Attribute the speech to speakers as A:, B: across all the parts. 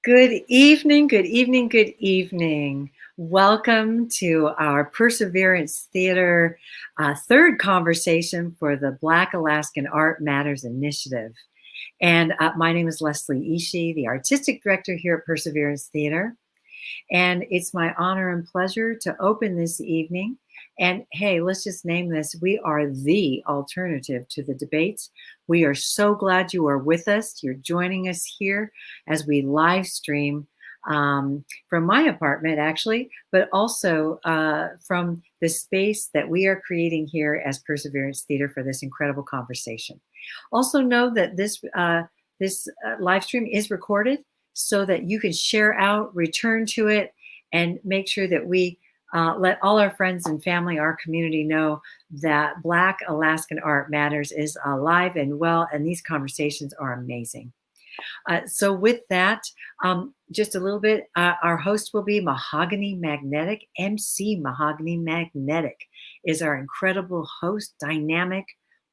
A: Good evening, good evening, good evening. Welcome to our Perseverance Theater third conversation for the Black Alaskan Art Matters initiative. And my name is Leslie Ishii, the artistic director here at Perseverance Theater. And it's my honor and pleasure to open this evening. And hey, let's just name this. We are the alternative to the debates. We are so glad you are with us. You're joining us here as we live stream from my apartment, actually, but also from the space that we are creating here as Perseverance Theater for this incredible conversation. Also, know that this live stream is recorded so that you can share out, return to it, and make sure that we let all our friends and family, our community know that Black Alaskan Art Matters is alive and well, and these conversations are amazing. So with that, just a little bit, our host will be Mahogany Magnetic. MC Mahogany Magnetic is our incredible host, dynamic,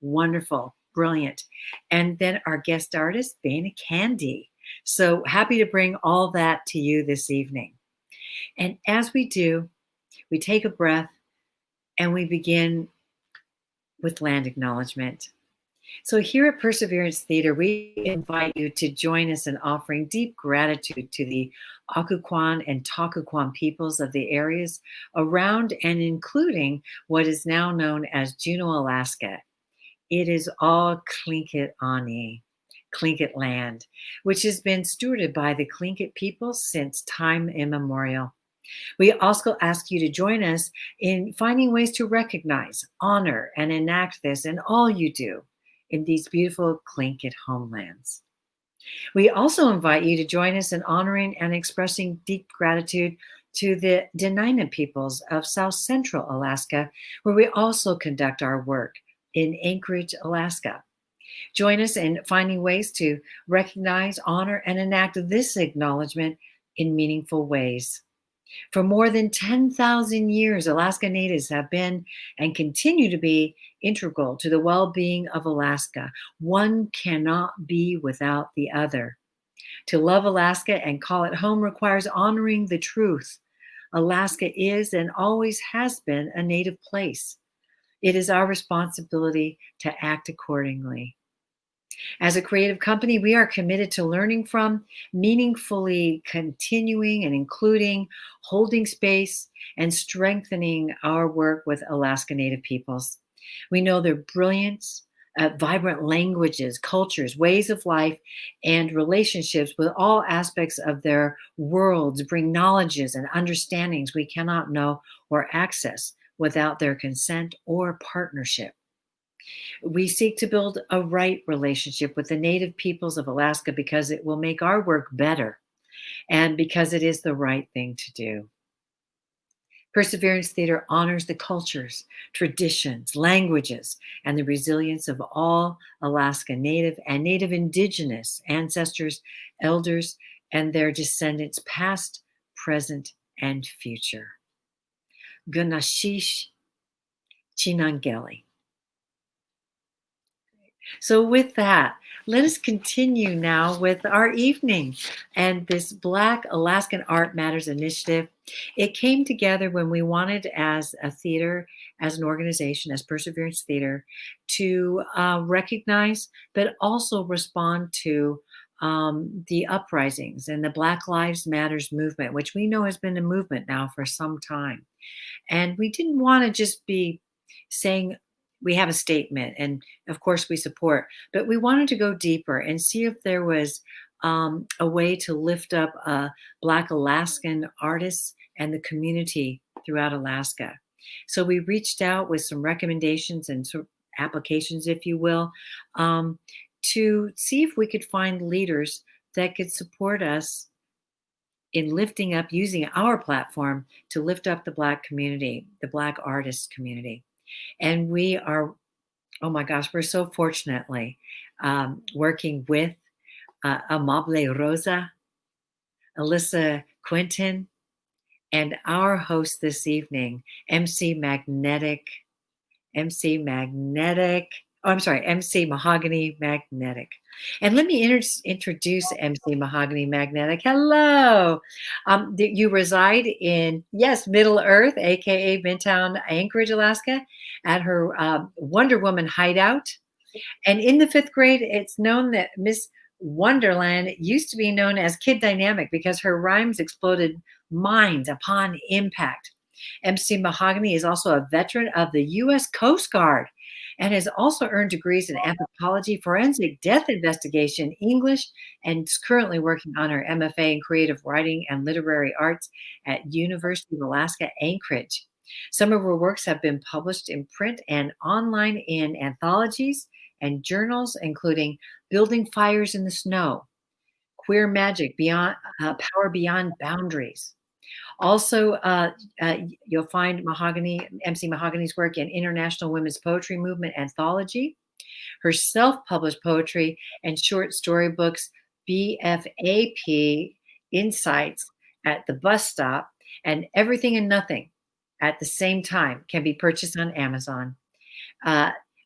A: wonderful, brilliant. And then our guest artist, Bana Candy. So happy to bring all that to you this evening. And as we do, we take a breath and we begin with land acknowledgement. So here at Perseverance Theater, we invite you to join us in offering deep gratitude to the Occoquan and Toccoquan peoples of the areas around and including what is now known as Juneau, Alaska. It is all Tlingit Ani, Tlingit land, which has been stewarded by the Tlingit people since time immemorial. We also ask you to join us in finding ways to recognize, honor, and enact this in all you do in these beautiful Tlingit homelands. We also invite you to join us in honoring and expressing deep gratitude to the Dena'ina peoples of South Central Alaska, where we also conduct our work in Anchorage, Alaska. Join us in finding ways to recognize, honor, and enact this acknowledgement in meaningful ways. For more than 10,000 years, Alaska Natives have been and continue to be integral to the well-being of Alaska. One cannot be without the other. To love Alaska and call it home requires honoring the truth. Alaska is and always has been a Native place. It is our responsibility to act accordingly. As a creative company, we are committed to learning from, meaningfully continuing and including, holding space, and strengthening our work with Alaska Native peoples. We know their brilliance, vibrant languages, cultures, ways of life, and relationships with all aspects of their worlds bring knowledges and understandings we cannot know or access without their consent or partnership. We seek to build a right relationship with the Native peoples of Alaska because it will make our work better and because it is the right thing to do. Perseverance Theater honors the cultures, traditions, languages, and the resilience of all Alaska Native and Native Indigenous ancestors, elders, and their descendants, past, present, and future. Gunashish Chinangeli. So, with that, let us continue now with our evening and this Black Alaskan Art Matters initiative. It came together when we wanted, as a theater, as an organization, as Perseverance Theater, to recognize but also respond to the uprisings and the Black Lives Matters movement, which we know has been a movement now for some time. And we didn't want to just be saying, we have a statement and of course we support, but we wanted to go deeper and see if there was a way to lift up Black Alaskan artists and the community throughout Alaska. So we reached out with some recommendations and sort of applications, if you will, to see if we could find leaders that could support us in lifting up, using our platform to lift up the Black community, the Black artist community. And we are, oh my gosh, we're so fortunately working with Amable Rosa, Alyssa Quinton, and our host this evening, MC Magnetic. MC Magnetic. I'm sorry, MC Mahogany Magnetic. And let me introduce MC Mahogany Magnetic. Hello. You reside in, yes, Middle Earth, aka Midtown Anchorage, Alaska, at her Wonder Woman hideout. And in the fifth grade, it's known that Miss Wonderland used to be known as Kid Dynamic because her rhymes exploded minds upon impact. MC Mahogany is also a veteran of the U.S. Coast Guard and has also earned degrees in anthropology, forensic death investigation, English, and is currently working on her MFA in creative writing and literary arts at University of Alaska Anchorage. Some of her works have been published in print and online in anthologies and journals, including Building Fires in the Snow, Queer Magic, Beyond Power Beyond Boundaries. Also, you'll find MC Mahogany's work in International Women's Poetry Movement Anthology, her self-published poetry and short story books, BFAP, Insights at the Bus Stop, and Everything and Nothing at the Same Time can be purchased on Amazon.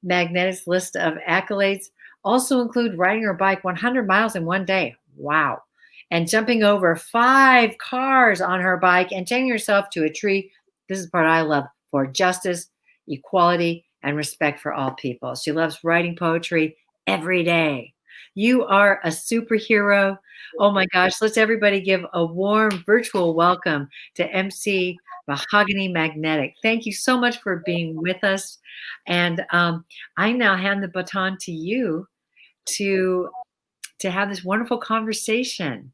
A: Magnetic's list of accolades also include riding her bike 100 miles in one day. Wow. And jumping over 5 cars on her bike and chaining herself to a tree. This is the part I love, for justice, equality, and respect for all people. She loves writing poetry every day. You are a superhero. Oh my gosh, let's everybody give a warm virtual welcome to MC Mahogany Magnetic. Thank you so much for being with us. And I now hand the baton to you to have this wonderful conversation.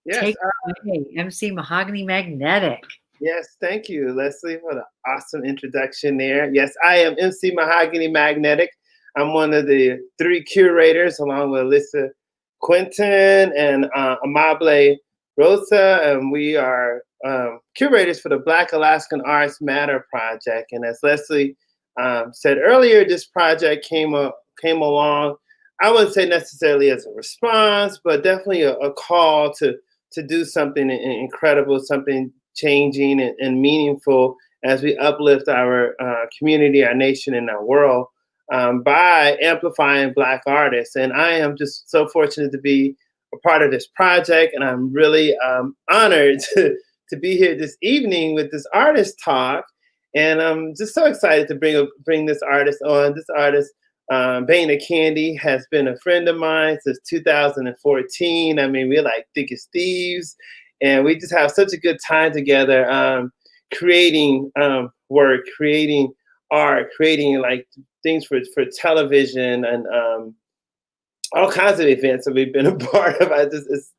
B: Yes,
A: Take it away, MC Mahogany Magnetic.
B: yes, thank you, Leslie, for the awesome introduction there. Yes, I am MC Mahogany Magnetic. I'm one of the 3 curators, along with Alyssa Quinton and Amable Rosa, and we are curators for the Black Alaskan Art Matters project. And as Leslie said earlier, this project came along, I wouldn't say necessarily as a response, but definitely a call to do something incredible, something changing and meaningful as we uplift our community, our nation, and our world by amplifying Black artists. And I am just so fortunate to be a part of this project, and I'm really honored to be here this evening with this artist talk. And I'm just so excited to bring this artist on. This artist, Baina Candy, has been a friend of mine since 2014. I mean, we're like thick as thieves, and we just have such a good time together, creating work, creating art, creating like things for television and all kinds of events that we've been a part of.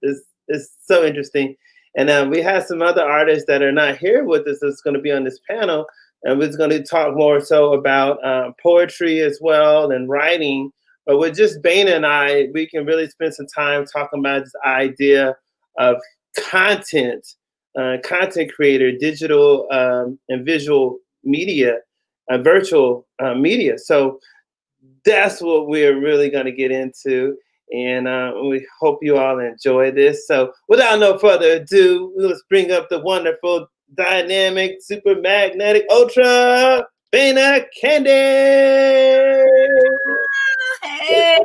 B: It's so interesting. And we have some other artists that are not here with us that's going to be on this panel. And we're going to talk more so about poetry as well and writing. But with just Baina and I, we can really spend some time talking about this idea of content creator, digital and visual media, virtual media. So that's what we're really going to get into. And we hope you all enjoy this. So without no further ado, let's bring up the wonderful, dynamic, super magnetic, ultra Baina Candy.
C: Hey.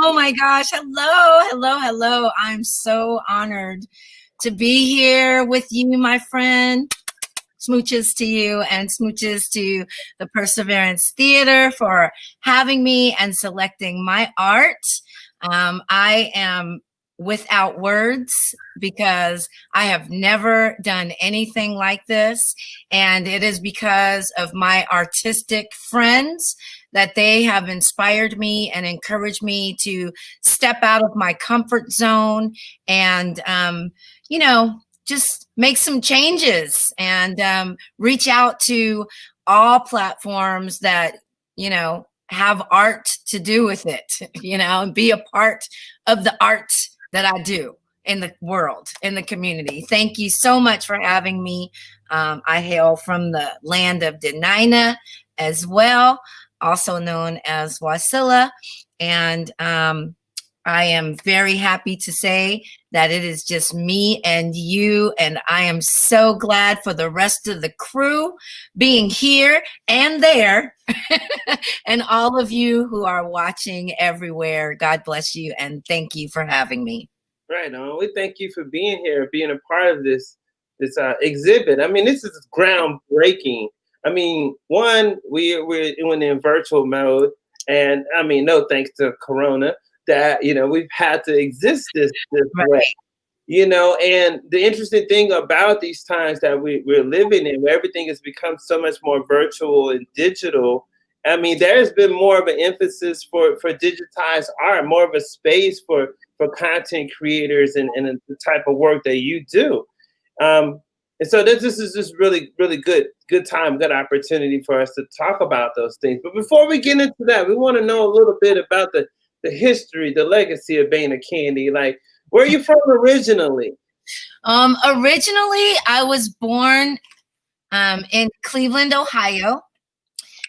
C: Oh my gosh. Hello. I'm so honored to be here with you, my friend. Smooches to you and smooches to the Perseverance Theater for having me and selecting my art. I am without words because I have never done anything like this. And it is because of my artistic friends that they have inspired me and encouraged me to step out of my comfort zone and, just make some changes and reach out to all platforms that, have art to do with it, and be a part of the art that I do in the world, in the community. Thank you so much for having me. I hail from the land of Denina as well, also known as Wasilla. And I am very happy to say that it is just me and you, and I am so glad for the rest of the crew being here and there, and all of you who are watching everywhere. God bless you, and thank you for having me.
B: Right on. We thank you for being here, being a part of this exhibit. I mean, this is groundbreaking. I mean, one, we're in virtual mode, and I mean, no thanks to Corona, that we've had to exist this
C: Right.
B: way. And the interesting thing about these times that we're living in, where everything has become so much more virtual and digital, I mean, there's been more of an emphasis for digitized art, more of a space for content creators and the type of work that you do. And so this is just really, really good time, good opportunity for us to talk about those things. But before we get into that, we want to know a little bit about the history, the legacy of Bana Candy. Like, where are you from originally?
C: Originally, I was born in Cleveland, Ohio,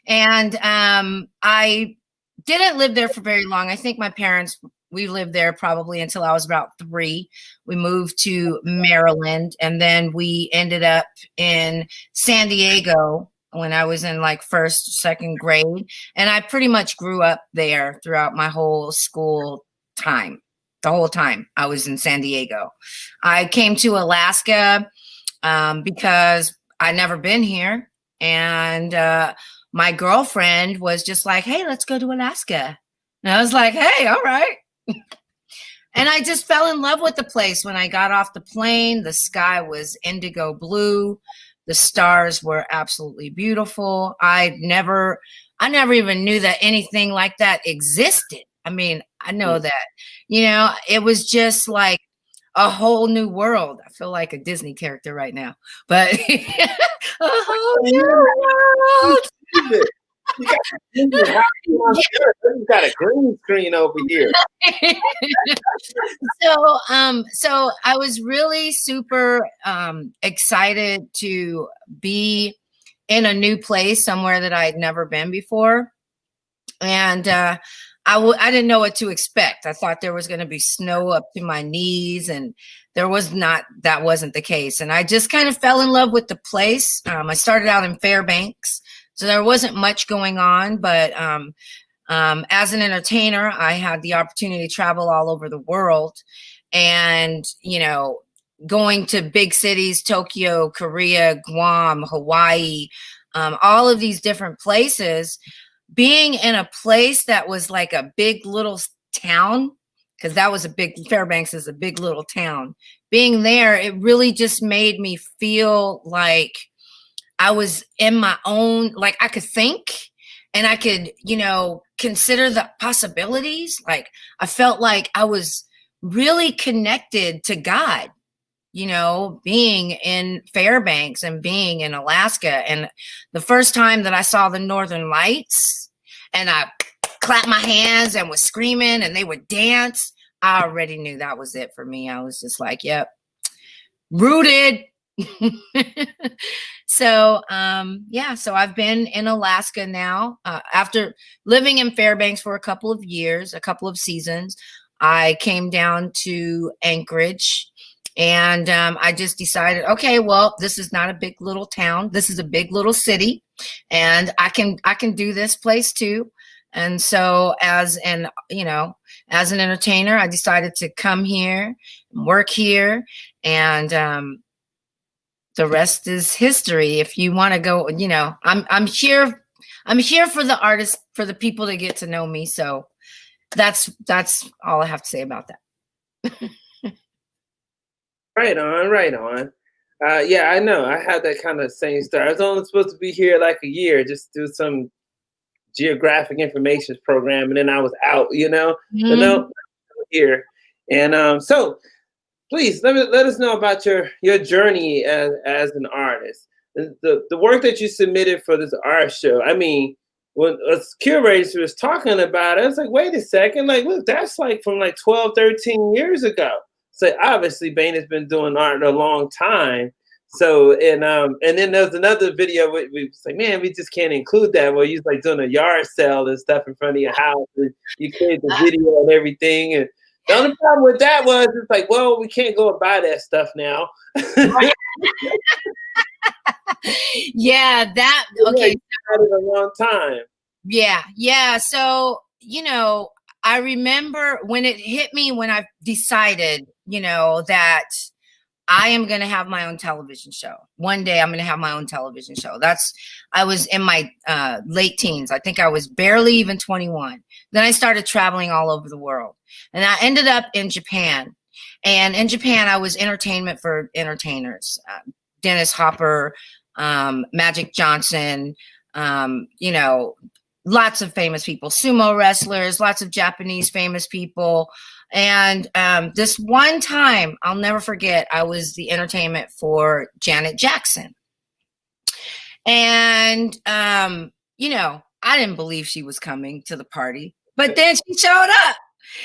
C: and I didn't live there for very long. I think my parents, we lived there probably until I was about 3. We moved to Maryland, and then we ended up in San Diego when I was in like 1st, 2nd grade. And I pretty much grew up there throughout my whole school time. The whole time I was in San Diego. I came to Alaska because I'd never been here. And my girlfriend was just like, hey, let's go to Alaska. And I was like, hey, all right. And I just fell in love with the place. When I got off the plane, the sky was indigo blue. The stars were absolutely beautiful. I never even knew that anything like that existed. I mean, I know that, it was just like a whole new world. I feel like a Disney character right now, but a whole new world.
B: You got a green screen over here.
C: So I was really super excited to be in a new place, somewhere that I had never been before. And I didn't know what to expect. I thought there was going to be snow up to my knees, and that wasn't the case. And I just kind of fell in love with the place. I started out in Fairbanks, so there wasn't much going on, but as an entertainer, I had the opportunity to travel all over the world, and, going to big cities, Tokyo, Korea, Guam, Hawaii, all of these different places. Being in a place that was like a big little town, because Fairbanks is a big little town. Being there, it really just made me feel like I was in my own, like I could think and I could, consider the possibilities. Like I felt like I was really connected to God, being in Fairbanks and being in Alaska. And the first time that I saw the Northern Lights and I clapped my hands and was screaming and they would dance, I already knew that was it for me. I was just like, yep, rooted. So I've been in Alaska now. After living in Fairbanks for a couple of years, a couple of seasons, I came down to Anchorage. And I just decided, okay, well, this is not a big little town. This is a big little city, and I can do this place too. And so as an entertainer, I decided to come here, work here, and the rest is history. If you want to go, I'm here. I'm here for the artists, for the people to get to know me. So that's all I have to say about that.
B: Right on. Yeah, I know. I had that kind of same story. I was only supposed to be here like a year, just do some geographic information program, and then I was out.
C: Mm-hmm.
B: But no, here. And so, please let us know about your journey as an artist. The work that you submitted for this art show. I mean, when us curators was talking about it, I was like, wait a second, like, look, that's like from like 12, 13 years ago. So obviously Bana's been doing art a long time. So and then there's another video we was like, man, we just can't include that, where you're like doing a yard sale and stuff in front of your house, and you create the video and everything. And The only problem with that was it's like, well, we can't go and buy that stuff now.
C: Yeah, that
B: Yeah,
C: okay.
B: you had it a long time.
C: Yeah. So, I remember when it hit me when I decided, that I am going to have my own television show. One day I'm going to have my own television show. I was in my late teens. I think I was barely even 21. Then I started traveling all over the world. And I ended up in Japan. And in Japan, I was entertainment for entertainers. Dennis Hopper, Magic Johnson, lots of famous people, sumo wrestlers, lots of Japanese famous people. And this one time, I'll never forget, I was the entertainment for Janet Jackson. And, I didn't believe she was coming to the party, but then she showed up.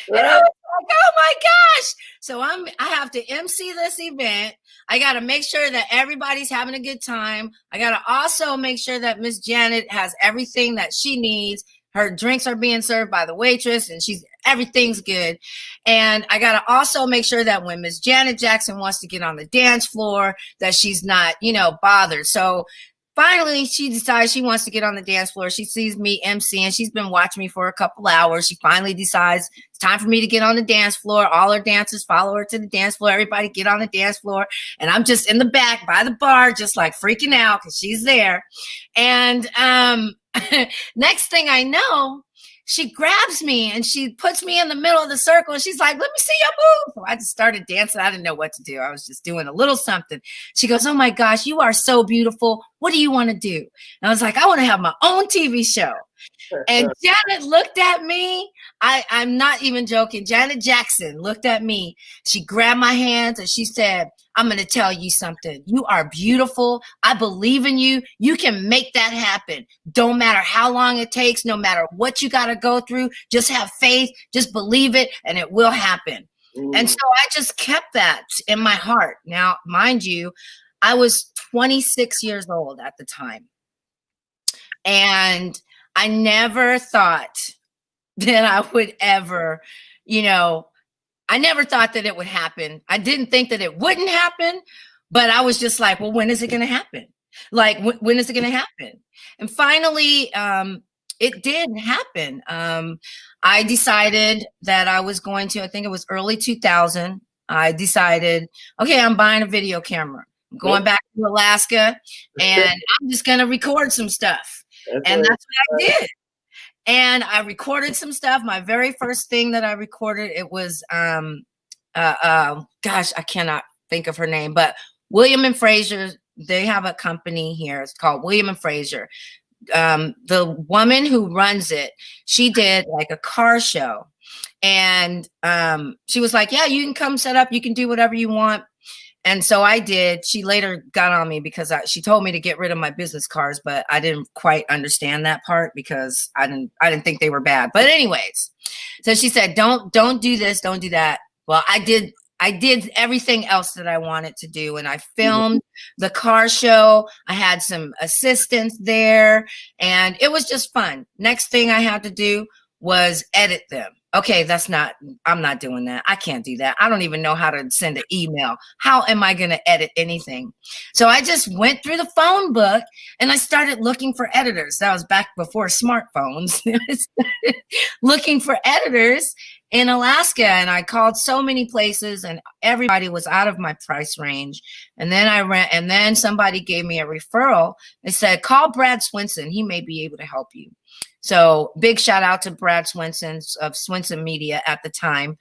C: And I was like, oh my gosh. So I have to MC this event. I got to make sure that everybody's having a good time. I got to also make sure that Miss Janet has everything that she needs. Her drinks are being served by the waitress and everything's good. And I got to also make sure that when Miss Janet Jackson wants to get on the dance floor, that she's not, bothered. So finally, she decides she wants to get on the dance floor. She sees me MC and she's been watching me for a couple hours. She finally decides it's time for me to get on the dance floor. All her dancers follow her to the dance floor. Everybody get on the dance floor. And I'm just in the back by the bar, just like freaking out because she's there. And next thing I know, she grabs me and she puts me in the middle of the circle and she's like, let me see your move. So I just started dancing. I didn't know what to do. I was just doing a little something. She goes, oh my gosh, you are so beautiful. What do you want to do? And I was like, I want to have my own TV show. And Janet looked at me. I'm not even joking. Janet Jackson looked at me. She grabbed my hands and she said, I'm going to tell you something. You are beautiful. I believe in you. You can make that happen. Don't matter how long it takes, no matter what you got to go through. Just have faith. Just believe it and it will happen. And so I just kept that in my heart. Now, mind you, I was 26 years old at the time. And I never thought that I would ever, I never thought that it would happen. I didn't think that it wouldn't happen, but I was just like, well, when is it going to happen? Like, when is it going to happen? And finally, it did happen. I decided that I was going to, I think it was early 2000. I decided, okay, I'm buying a video camera. I'm going back to Alaska and I'm just going to record some stuff. And that's what I did. And I recorded some stuff. My very first thing that I recorded, it was, gosh, I cannot think of her name, but William and Fraser, they have a company here. It's called William and Fraser. The woman who runs it, she did like a car show. And she was like, yeah, you can come set up. You can do whatever you want. And so I did. She later got on me because she told me to get rid of my business cards, but I didn't quite understand that part because I didn't think they were bad. But anyways, so she said, don't do this, don't do that. Well, I did everything else that I wanted to do. And I filmed the car show. I had some assistants there and it was just fun. Next thing I had to do was edit them. Okay, I'm not doing that. I can't do that. I don't even know how to send an email. How am I going to edit anything? So I just went through the phone book and I started looking for editors. That was back before smartphones. I started looking for editors in Alaska and I called so many places and everybody was out of my price range. And then somebody gave me a referral. They said, call Brad Swinson. He may be able to help you. So big shout out to Brad Swinson of Swinson Media at the time.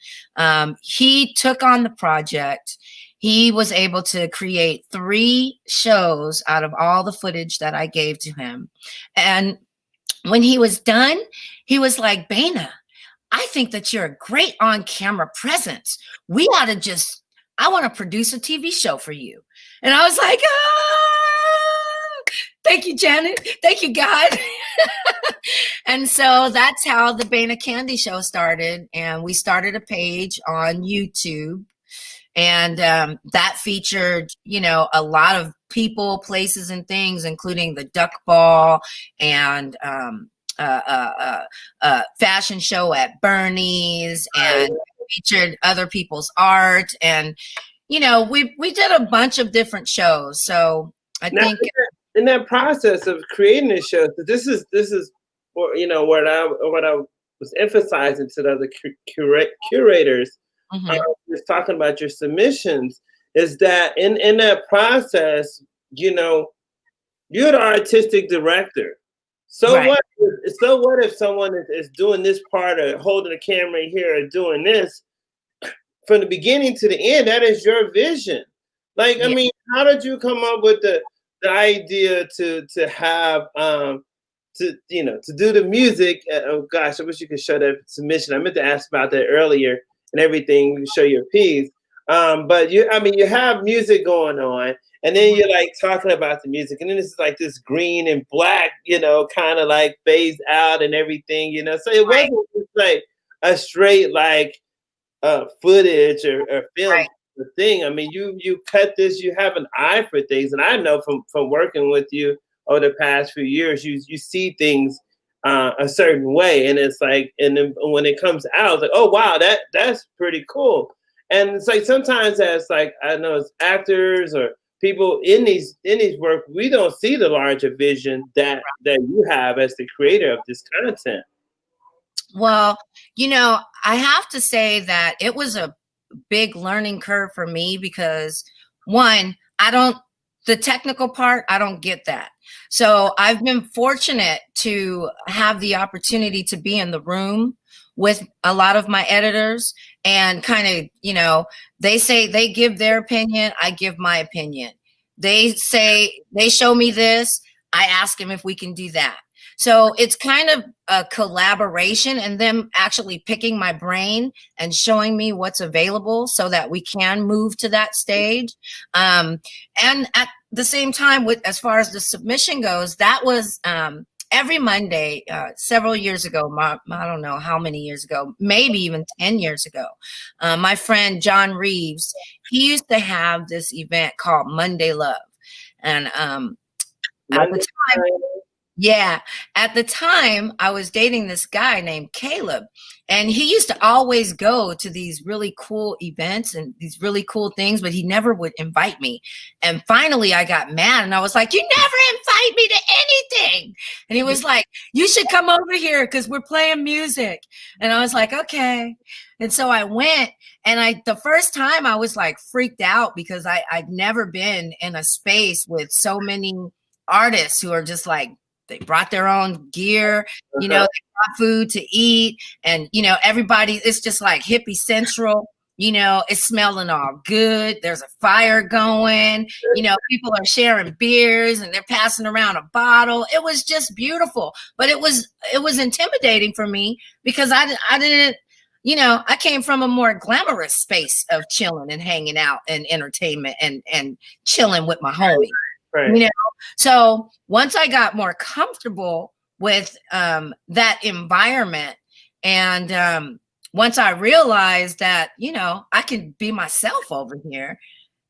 C: He took on the project. He was able to create 3 shows out of all the footage that I gave to him. And when he was done, he was like, Baina, I think that you're a great on-camera presence. I want to produce a TV show for you. And I was like, thank you, Janet. Thank you, God. And so that's how the Baina Candy Show started. And we started a page on YouTube. And that featured, a lot of people, places, and things, including the Duck Ball and fashion show at Bernie's and featured other people's art, and we did a bunch of different shows. So I
B: Now,
C: think
B: in that process of creating this show, so this is what I was emphasizing to the other curators, just talking about your submissions, is that in that process, you're the artistic director. So
C: right.
B: what if someone is doing this part or holding a camera here or doing this from the beginning to the end? That is your vision. Like,
C: Yeah.
B: I mean, how did you come up with the idea to have to do the music? Oh gosh, I wish you could show that submission. I meant to ask about that earlier and everything. You can show your piece. But you have music going on, and then you're like talking about the music, and then it's like this green and black, kind of like phase out and everything, So it wasn't just like a straight like footage or film
C: Right.
B: thing. I mean, you cut this, you have an eye for things, and I know from working with you over the past few years, you see things a certain way, and it's like, and then when it comes out, it's like, oh wow, that's pretty cool. And it's like sometimes as like, I know as actors or people in these work, we don't see the larger vision that you have as the creator of this content.
C: Well, I have to say that it was a big learning curve for me because one, the technical part, I don't get that. So I've been fortunate to have the opportunity to be in the room with a lot of my editors and kind of, they say they give their opinion, I give my opinion. They show me this, I ask them if we can do that. So it's kind of a collaboration and them actually picking my brain and showing me what's available so that we can move to that stage. And at the same time, as far as the submission goes, that was every Monday, several years ago, I don't know how many years ago, maybe even 10 years ago, my friend John Reeves, he used to have this event called Monday Love. And at the time, yeah. At the time, I was dating this guy named Caleb, and he used to always go to these really cool events and these really cool things, but he never would invite me. And finally, I got mad and I was like, you never invite me to anything. And he was like, you should come over here because we're playing music. And I was like, okay. And so I went, and the first time I was like freaked out because I'd never been in a space with so many artists who are just like, they brought their own gear, they brought food to eat, and everybody, it's just like hippie central, it's smelling all good. There's a fire going, people are sharing beers and they're passing around a bottle. It was just beautiful, but it was intimidating for me because I didn't, I came from a more glamorous space of chilling and hanging out and entertainment and chilling with my homies. Right. So once I got more comfortable with that environment, and once I realized that, I can be myself over here,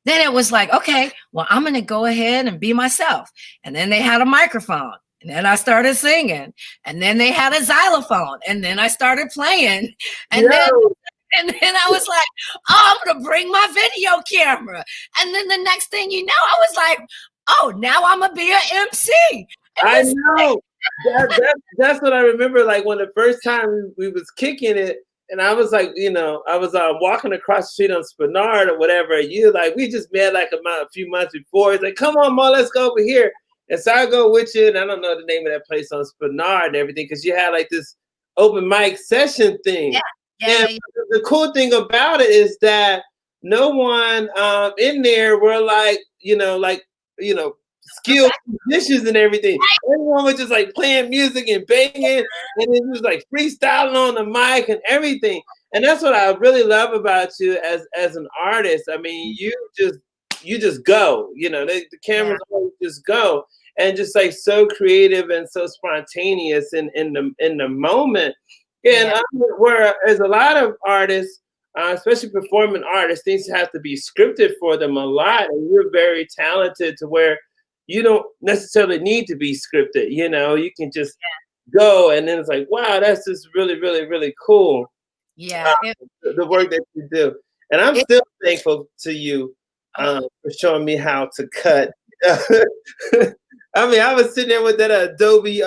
C: then it was like, okay, well, I'm going to go ahead and be myself. And then they had a microphone. And then I started singing. And then they had a xylophone. And then I started playing. And then I was like, oh, I'm going to bring my video camera. And then the next thing you know, I was like, oh, now I'm going to be an MC.
B: I know. That's what I remember. Like when the first time we was kicking it, and I was like, I was walking across the street on Spenard or whatever. You like, we just met like a few months before. It's like, come on, Mo, let's go over here. And so I go with you, and I don't know the name of that place on Spenard and everything, because you had like this open mic session thing. Yeah. The cool thing about it is that no one in there were like, skilled musicians and everything. Everyone was just like playing music and banging, and it was like freestyling on the mic and everything. And that's what I really love about you as an artist. I mean, you just go. The cameras always just go, and just like so creative and so spontaneous in the moment. And whereas a lot of artists, especially performing artists, things have to be scripted for them a lot, and you're very talented to where you don't necessarily need to be scripted. You can just go, and then it's like, wow, that's just really, really, really cool.
C: Yeah.
B: The work that you do. And I'm still thankful to you for showing me how to cut. I mean, I was sitting there with that Adobe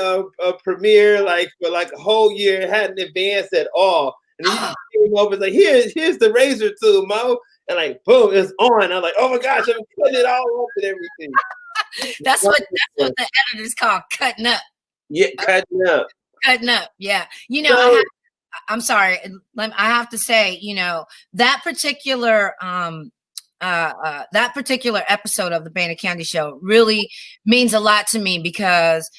B: Premiere like for like a whole year, hadn't advanced at all. And then you just came over like, here's the razor tool, Mo. And like, boom, it's on. I'm like, oh my gosh, I'm cutting it all up and everything.
C: That's what the editors call cutting up.
B: Yeah, cutting up.
C: Cutting up. Yeah. You know, I'm sorry. I have to say, you know, that particular episode of the Band of Candy show really means a lot to me, because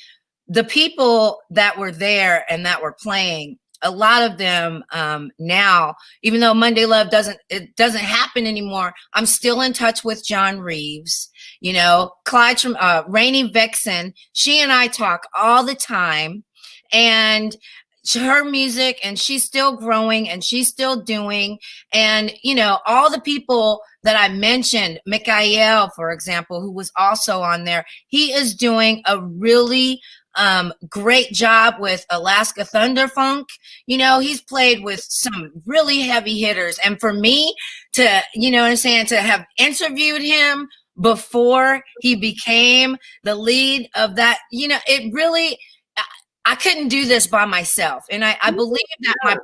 C: the people that were there and that were playing, a lot of them now, even though Monday Love doesn't happen anymore, I'm still in touch with John Reeves, you know, Clyde from Rainey Vixen. She and I talk all the time, and her music, and she's still growing and she's still doing. And, you know, all the people that I mentioned, Mikael, for example, who was also on there, he is doing a really great job with Alaska Thunderfunk. You know, he's played with some really heavy hitters. And for me to, you know what I'm saying, to have interviewed him before he became the lead of that, you know, it really, I couldn't do this by myself. And I believe that my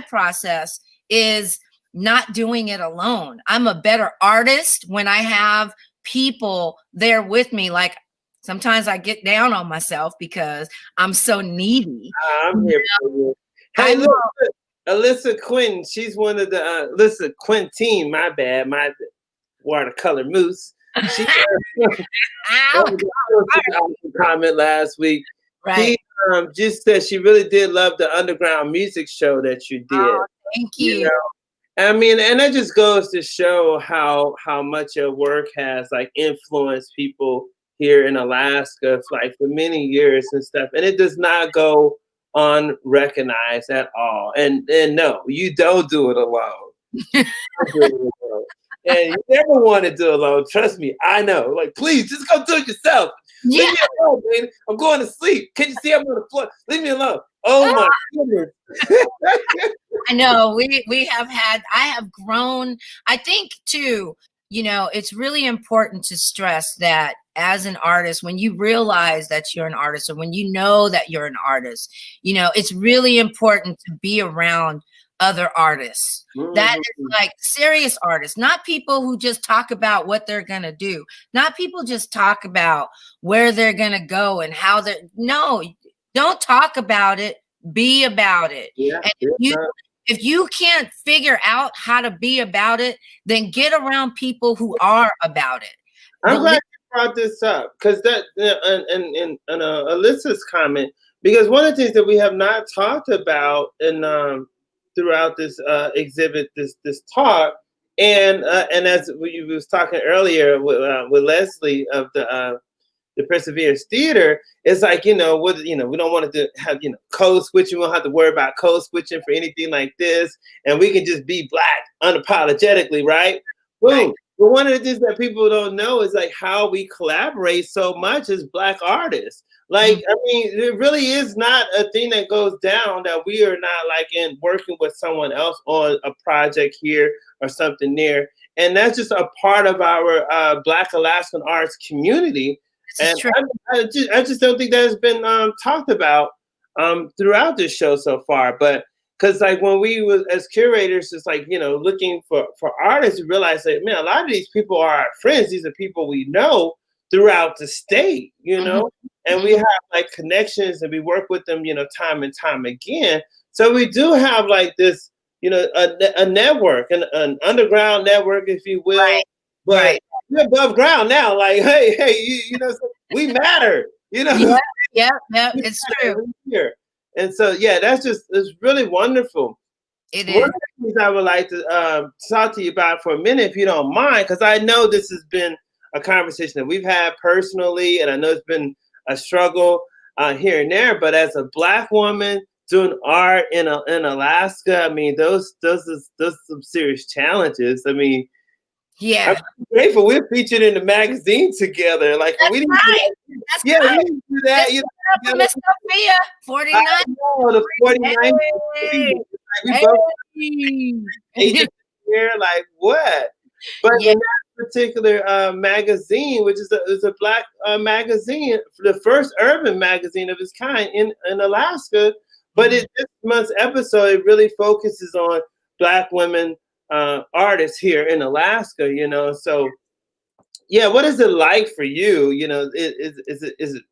C: process is not doing it alone. I'm a better artist when I have people there with me. Like, sometimes I get down on myself because I'm so needy.
B: I'm here for you. Hey, look, Alyssa Quinn. She's one of the Alyssa Quintine. My bad. My watercolor moose. She comment last week.
C: Right.
B: He just said she really did love the underground music show that you did.
C: Oh, thank you.
B: You know? I mean, and that just goes to show how much your work has like influenced people here in Alaska for many years and stuff. And it does not go unrecognized at all. And no, you don't do it alone. And you never want to do it alone. Trust me, I know. Like, please, just go do it yourself.
C: Yeah.
B: Leave me alone, man. I'm going to sleep. Can you see I'm on the floor? Leave me alone. Oh my goodness.
C: I know. I have grown. I think too, you know, it's really important to stress that as an artist, when you realize that you're an artist, or when you know that you're an artist, you know, it's really important to be around other artists. Mm-hmm. That is like serious artists, not people who just talk about what they're going to do, not people just talk about where they're going to go and how they're, no, don't talk about it, be about it.
B: Yeah,
C: and if you can't figure out how to be about it, then get around people who are about it.
B: I'm glad you brought this up, because that and Alyssa's comment, because one of the things that we have not talked about in throughout this exhibit, this talk, and as we was talking earlier with Leslie of the Perseverance Theater, it's like, you know, we don't want to have, you know, code switching. We don't have to worry about code switching for anything like this, and we can just be Black unapologetically, right? Boom. Right. But one of the things that people don't know is like how we collaborate so much as Black artists. Like, I mean, it really is not a thing that goes down that we are not like in working with someone else on a project here or something there. And that's just a part of our Black Alaskan arts community. And I just don't think that has been talked about throughout this show so far. But because like when we was as curators, just like, you know, looking for artists, we realized that, man, a lot of these people are our friends. These are people we know throughout the state, you know, and we have like connections and we work with them, you know, time and time again. So we do have like this, you know, a network, an underground network, if you will. Right. But we're above ground now. Like, hey, you know, so we matter, you know.
C: Yeah, it's true.
B: Here. And so, yeah, it's really wonderful.
C: It is.
B: One of the things I would like to talk to you about for a minute, if you don't mind, because I know this has been a conversation that we've had personally, and I know it's been a struggle here and there. But as a Black woman doing art in Alaska, I mean, those are some serious challenges. I mean,
C: Yeah.
B: I'm grateful we're featured in the magazine together. Like
C: That's
B: we didn't do
C: right.
B: that.
C: That's
B: Yeah,
C: right.
B: we didn't do that.
C: Let's
B: You
C: put it up for
B: know,
C: Miss Sophia,
B: I
C: 49.
B: know the 49th.
C: Hey.
B: Like, we both
C: Hey.
B: agents here, like what? But
C: Yeah.
B: in that particular magazine, which is a black magazine, the first urban magazine of its kind in Alaska. But this month's episode, it really focuses on black women artists here in Alaska. You know, so yeah, what is it like for you? You know, is it?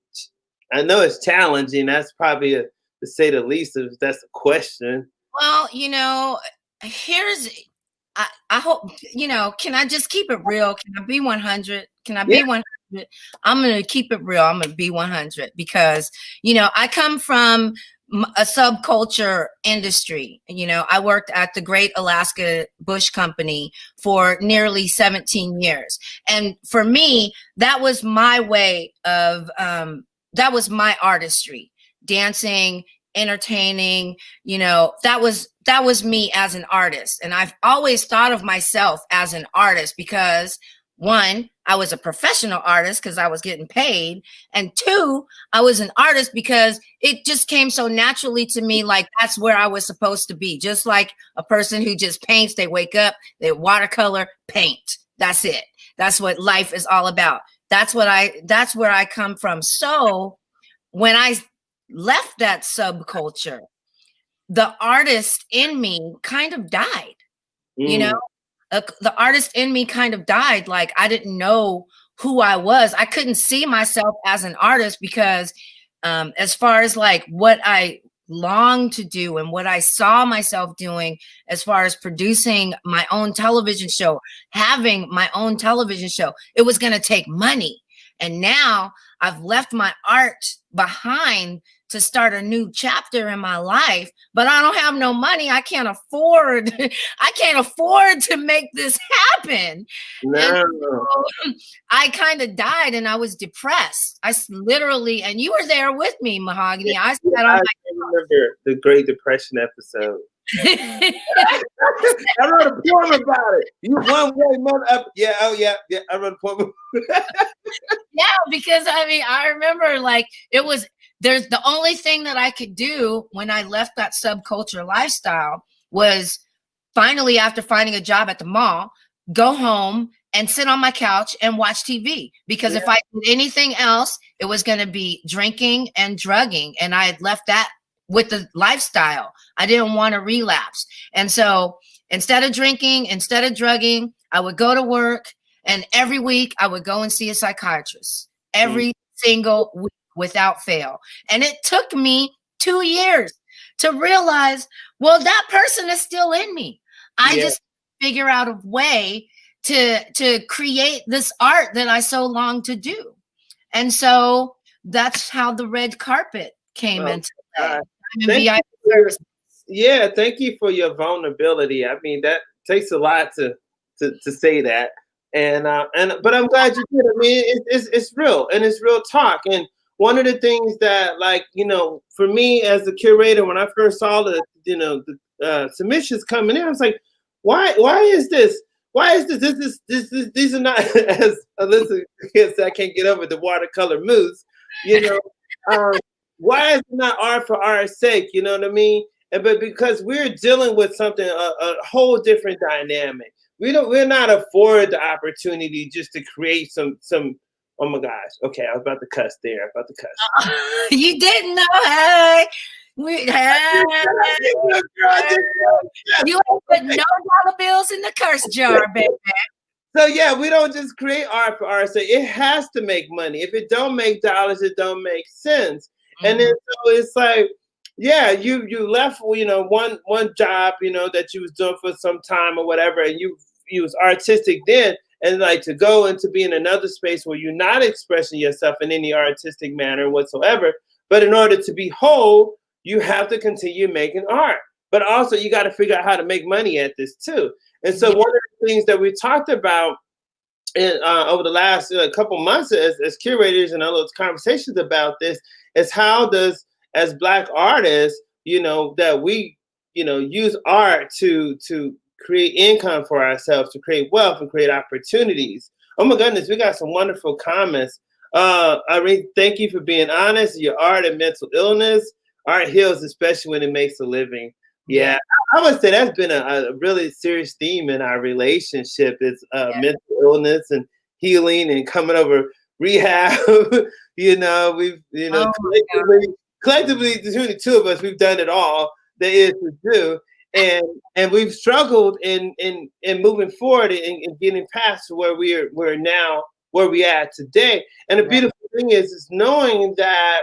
B: I know it's challenging. That's probably to say the least. If that's a question.
C: Well, here's I hope, can I just keep it real? Can I be 100? Can I
B: Yeah.
C: be 100? I'm going to keep it real. I'm going to be 100 because, I come from a subculture industry. I worked at the Great Alaska Bush Company for nearly 17 years. And for me, that was my way of, that was my artistry, dancing, entertaining, that was me as an artist. And I've always thought of myself as an artist because, one, I was a professional artist because I was getting paid, and two, I was an artist because it just came so naturally to me, like that's where I was supposed to be. Just like a person who just paints, they wake up, they watercolor, paint. That's it. That's what life is all about. That's where I come from. So when I left that subculture, the artist in me kind of died. The artist in me kind of died. Like I didn't know who I was. I couldn't see myself as an artist because as far as like what I longed to do and what I saw myself doing as far as producing my own television show, having my own television show, it was going to take money. And now I've left my art behind to start a new chapter in my life, but I don't have no money. I can't afford to make this happen.
B: No.
C: And so I kind of died and I was depressed. I literally, and you were there with me, Mahogany.
B: Yeah,
C: I sat on
B: I remember the Great Depression episode. I wrote a poem about it. You one way, mother up. Yeah, oh yeah. I wrote a poem.
C: Yeah, because I remember like there's the only thing that I could do when I left that subculture lifestyle was finally, after finding a job at the mall, go home and sit on my couch and watch TV. Because if I did anything else, it was going to be drinking and drugging. And I had left that with the lifestyle. I didn't want to relapse. And so instead of drinking, instead of drugging, I would go to work. And every week I would go and see a psychiatrist every single week without fail. And it took me 2 years to realize, well, that person is still in me. I just figure out a way to create this art that I so long to do. And so that's how the red carpet came into play.
B: Thank you for your vulnerability. I mean, that takes a lot to say that. But I'm glad you did. I mean, it's real and it's real talk. And one of the things that, like, for me as a curator, when I first saw the submissions coming in, I was like, why is this? Why is this? These are not, as Alyssa says, I can't get over the watercolor mousse. Why is it not art for art's sake? You know what I mean? But because we're dealing with something, a whole different dynamic. We're not afforded the opportunity just to create some. Oh my gosh! Okay, I was about to cuss there.
C: You didn't know, hey. You ain't put no dollar bills in the curse jar, baby.
B: So yeah, we don't just create art for art's sake. It has to make money. If it don't make dollars, it don't make sense. And then so it's like, yeah, you left, one job, that you was doing for some time or whatever, and you was artistic then, and like to go and to be in another space where you're not expressing yourself in any artistic manner whatsoever. But in order to be whole, you have to continue making art. But also you got to figure out how to make money at this too. And so one of the things that we talked about over the last couple months as curators and other conversations about this is how does, as Black artists, that we, use art to create income for ourselves, to create wealth and create opportunities. Oh my goodness, we got some wonderful comments. Irene, thank you for being honest. Your art and mental illness. Art heals, especially when it makes a living. Yeah, I would say that's been a really serious theme in our relationship. It's mental illness and healing and coming over rehab. We've collectively between the two of us, we've done it all there is to do, and we've struggled in moving forward and getting past to where we're now, where we at today. And the beautiful thing is knowing that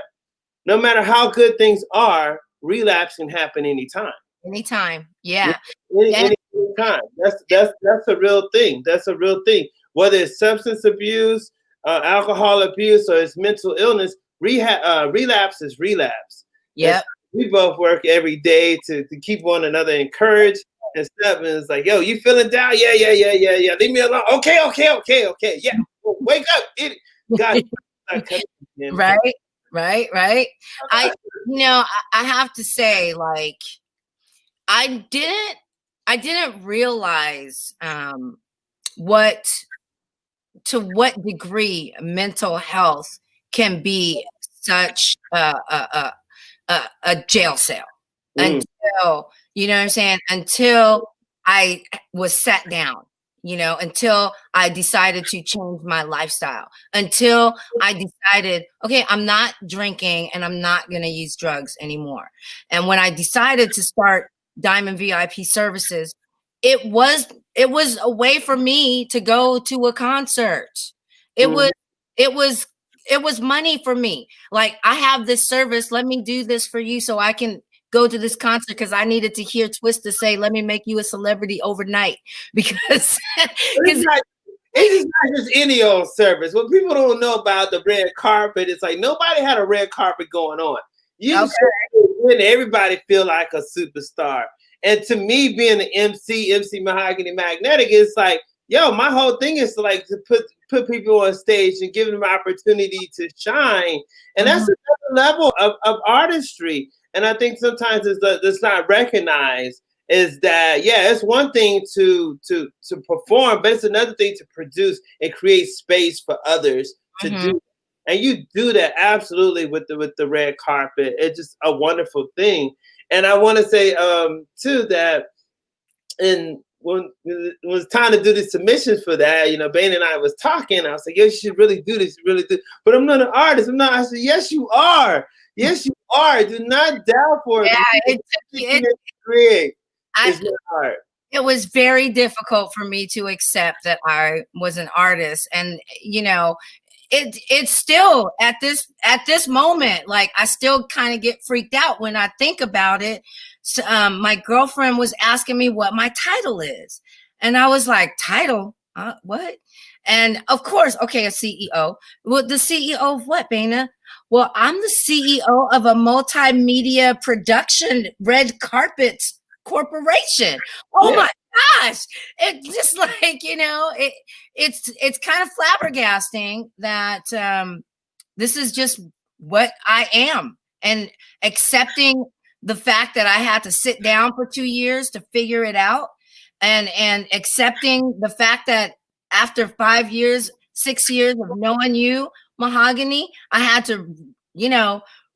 B: no matter how good things are, relapse can happen anytime.
C: Anytime, yeah.
B: Anytime. That's a real thing. That's a real thing. Whether it's substance abuse, alcohol abuse, or it's mental illness, relapse is relapse.
C: Yeah.
B: We both work every day to keep one another encouraged and stuff. And it's like, yo, you feeling down? Yeah. Leave me alone. Okay. Yeah. Well, wake up, idiot. God.
C: Right. I have to say, like, I didn't realize to what degree mental health can be such a jail cell until, you know what I'm saying, until I was sat down, until I decided to change my lifestyle, until I decided, okay, I'm not drinking and I'm not going to use drugs anymore. And when I decided to start Diamond VIP services, it was a way for me to go to a concert. It was money for me. Like, I have this service, let me do this for you so I can go to this concert, because I needed to hear Twista say, let me make you a celebrity overnight. Because
B: it's not just any old service. What people don't know about the red carpet, it's like nobody had a red carpet going on. When everybody feel like a superstar. And to me, being an MC Mahogany Magnetic, is like, yo, my whole thing is to put people on stage and give them an opportunity to shine. And that's another level of artistry. And I think sometimes it's not recognized, is that, yeah, it's one thing to perform, but it's another thing to produce and create space for others to do. And you do that absolutely with the red carpet. It's just a wonderful thing. And I want to say too that when it was time to do the submissions for that, Bain and I was talking. I was like, "Yo, you should really do this, really do." But I'm not an artist. I'm not. I said, "Yes, you are. Yes, you are. Do not doubt for it.
C: Yeah,
B: create. It's not hard."
C: It was very difficult for me to accept that I was an artist, and it's still at this moment, like, I still kind of get freaked out when I think about it. So, my girlfriend was asking me what my title is, and I was like, title? What? And of course, okay, a CEO. Well, the CEO of what, Baina? Well, I'm the CEO of a multimedia production red carpet corporation. Oh my gosh. It's just like, it's kind of flabbergasting that this is just what I am, and accepting the fact that I had to sit down for 2 years to figure it out, and accepting the fact that after 5 years, 6 years of knowing you, Mahogany, I had to,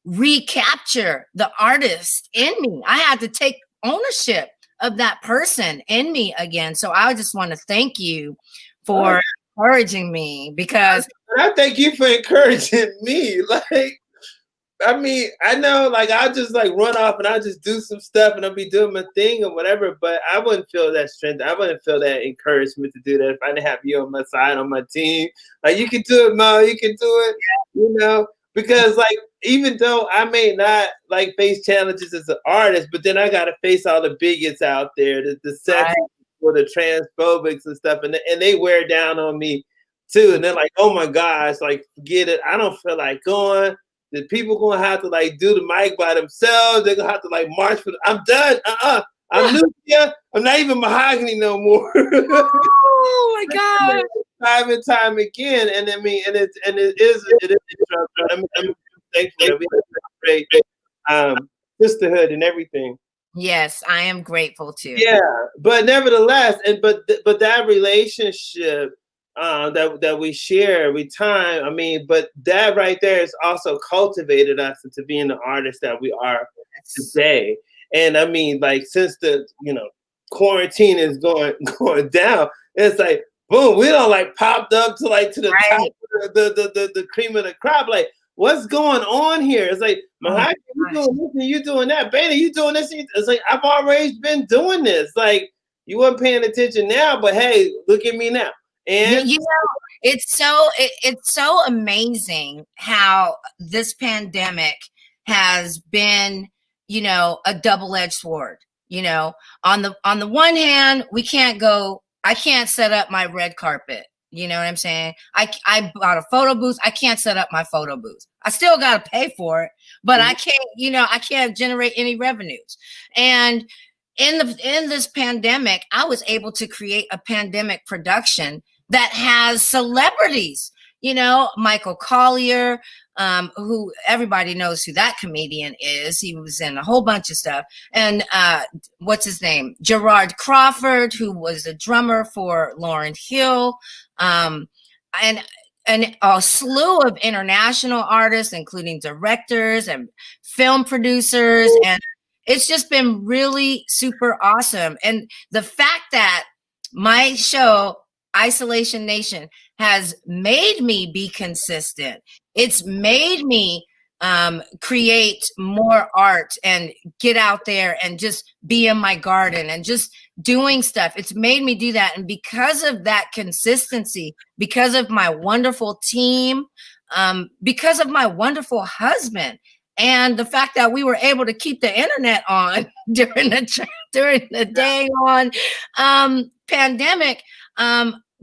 C: recapture the artist in me. I had to take ownership of that person in me again. So I just want to thank you for encouraging me, because
B: I thank you for encouraging me. Like, I mean, I know, like, I'll just run off and I'll just do some stuff and I'll be doing my thing or whatever, but I wouldn't feel that strength. I wouldn't feel that encouragement to do that if I didn't have you on my side, on my team. Like, you can do it, Mo, you can do it, because, like, even though I may not face challenges as an artist, but then I got to face all the bigots out there, the sex or the transphobics and stuff, and they wear down on me too. And they're like, oh my gosh, like, forget it. I don't feel like going. The people gonna have to do the mic by themselves. They're gonna have to march for. I'm done. I'm Lucia. I'm not even Mahogany no more.
C: Oh my God!
B: Time and time again, and I mean, it is. I'm thankful that we have great sisterhood and everything.
C: Yes, I am grateful too.
B: Yeah, but nevertheless, but that relationship that we share every time. I mean, but that right there has also cultivated us into being the artists that we are
C: Yes.
B: today. And I mean, like since the quarantine is going going down, it's like boom, we don't like popped up to the top
C: Right.
B: of the cream of the crop. Like, what's going on here? It's like,
C: Oh my
B: Mahaki, you
C: gosh.
B: doing this and you doing that. Beta, you doing this. It's like, I've always been doing this. Like, you weren't paying attention now, but hey, look at me now. And
C: You know, it's so amazing how this pandemic has been, a double-edged sword. On the one hand, I can't set up my red carpet. You know what I'm saying? I bought a photo booth. I can't set up my photo booth. I still got to pay for it, but I can't generate any revenues. And in this pandemic, I was able to create a pandemic production that has celebrities, Michael Collier, who everybody knows who that comedian is. He was in a whole bunch of stuff. And what's his name? Gerard Crawford, who was a drummer for Lauryn Hill. And a slew of international artists, including directors and film producers. And it's just been really super awesome. And the fact that my show, Isolation Nation, has made me be consistent. It's made me create more art and get out there and just be in my garden and just doing stuff. It's made me do that. And because of that consistency, because of my wonderful team, because of my wonderful husband, and the fact that we were able to keep the internet on during the dang on pandemic,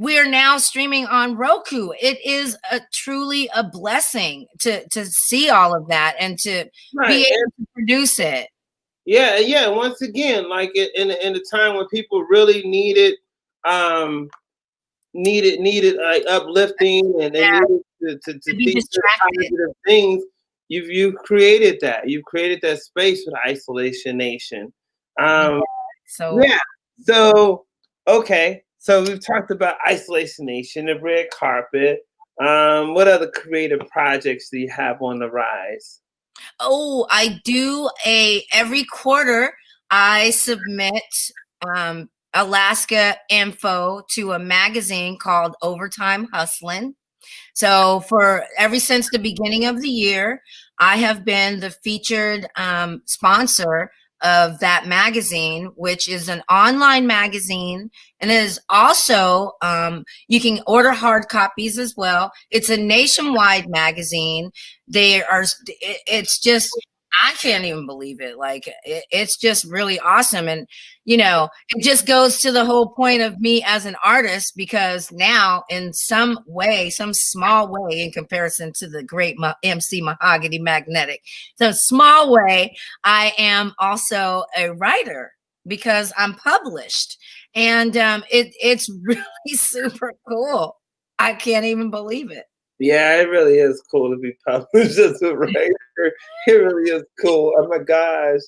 C: we are now streaming on Roku. It is truly a blessing to see all of that and to be able to produce it.
B: Yeah. Once again, like in the time when people really needed like uplifting and they needed to
C: be distracted.
B: positive things. You've created that. You've created that space with Isolation Nation. So okay. So we've talked about Isolation Nation, the red carpet. What other creative projects do you have on the rise?
C: Oh, I do every quarter I submit Alaska info to a magazine called Overtime Hustlin'. So since the beginning of the year, I have been the featured sponsor of that magazine, which is an online magazine, and it is also you can order hard copies as well. It's a nationwide magazine. It's just, I can't even believe it. Like it's just really awesome. And it just goes to the whole point of me as an artist, because now in some small way, in comparison to the great MC Mahogany Magnetic, some small way, I am also a writer because I'm published. And it's really super cool. I can't even believe it.
B: Yeah, it really is cool to be published as a writer. It really is cool. Oh my gosh.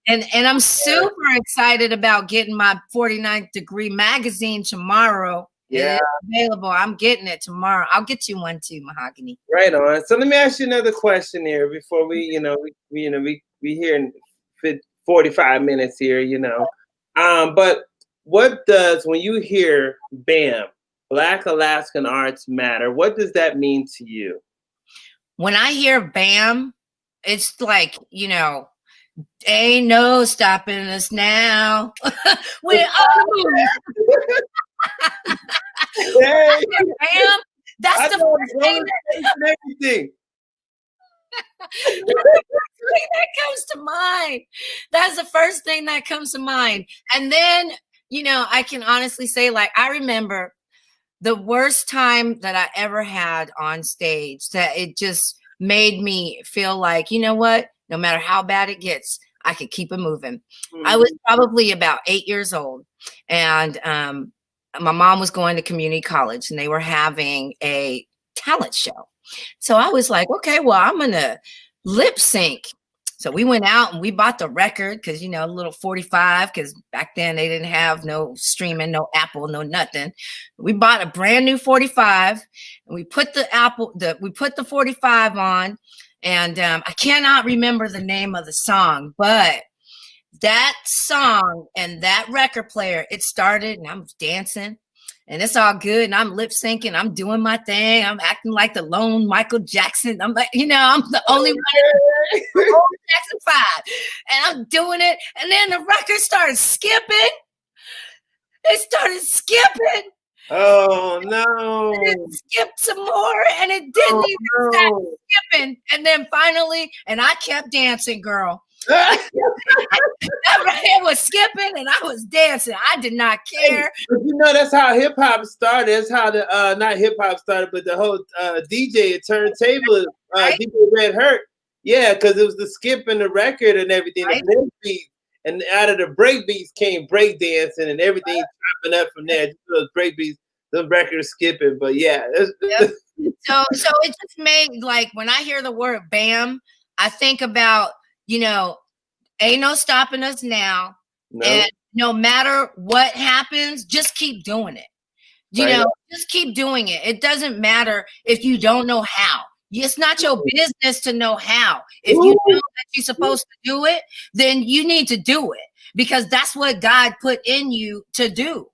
C: And I'm super excited about getting my 49th Degree magazine tomorrow.
B: Yeah.
C: It's available. I'm getting it tomorrow. I'll get you one too, Mahogany.
B: Right on. So let me ask you another question here before we here in 45 minutes here, but what does, when you hear BAM, Black Alaskan Arts Matter, what does that mean to you?
C: When I hear BAM, it's like, ain't no stopping us now. We're on the move.
B: Hey,
C: BAM, that's the first thing
B: everything.
C: that comes to mind. That's the first thing that comes to mind. And then, I can honestly say, like, I remember the worst time that I ever had on stage, that it just made me feel like, you know what, no matter how bad it gets, I could keep it moving. Mm-hmm. I was probably about 8 years old, and my mom was going to community college, and they were having a talent show. So I was like, okay, well, I'm going to lip sync So we went out and we bought the record because, a little 45, because back then they didn't have no streaming, no Apple, no nothing. We bought a brand new 45 and we put the 45 on, and I cannot remember the name of the song, but that song and that record player, it started and I'm dancing. And it's all good. And I'm lip syncing. I'm doing my thing. I'm acting like the lone Michael Jackson. I'm like, I'm the only one in the whole Jackson 5. And I'm doing it. And then the record started skipping. It started skipping.
B: Oh, no.
C: And it skipped some more. And it didn't even stop skipping. And then finally, and I kept dancing, girl. It was skipping and I was dancing. I did not care.
B: But that's how hip hop started. That's how the not hip hop started, but the whole DJ turntable, right? DJ Red Hurt. Yeah, because it was the skip in the record and everything. Right. The beat, and out of the break beats came break dancing and everything chopping up from there. Those break beats, the record skipping. But yeah.
C: Yep. So it just made, like, when I hear the word BAM, I think about, ain't no stopping us now. No. And no matter what happens, just keep doing it. Just keep doing it. It doesn't matter if you don't know how. It's not your business to know how. If you know that you're supposed to do it, then you need to do it, because that's what God put in you to do.